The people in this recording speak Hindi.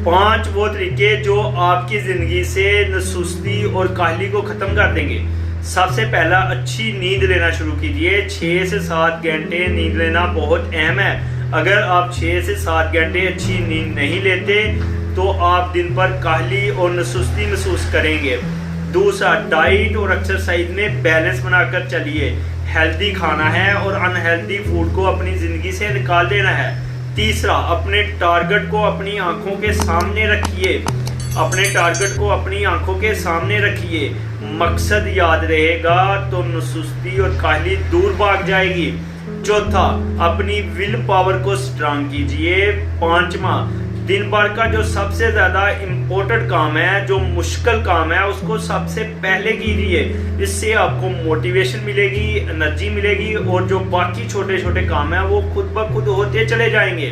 5 वो तरीके जो आपकी जिंदगी से सुस्ती और काहली को खत्म कर देंगे। सबसे पहला, अच्छी नींद लेना शुरू कीजिए। 6 से 7 घंटे नींद लेना बहुत अहम है। अगर आप 6 से 7 घंटे अच्छी नींद नहीं लेते तो आप दिन भर काहली और सुस्ती महसूस करेंगे। दूसरा, डाइट और एक्सरसाइज में बैलेंस बनाकर चलिए। हेल्दी खाना है और अनहेल्दी फूड को अपनी जिंदगी से निकाल देना है। तीसरा, अपने टारगेट को अपनी आंखों के सामने रखिए। अपने टारगेट को अपनी आंखों के सामने रखिए। मकसद याद रहेगा तो सुस्ती और काहली दूर भाग जाएगी। चौथा, अपनी विल पावर को स्ट्रांग कीजिए। पांचवा, दिन भर का जो सबसे ज्यादा इम्पोर्टेंट काम है, जो मुश्किल काम है, उसको सबसे पहले कीजिए। इससे आपको मोटिवेशन मिलेगी, एनर्जी मिलेगी और जो बाकी छोटे छोटे काम है वो खुद ब खुद होते चले जाएंगे।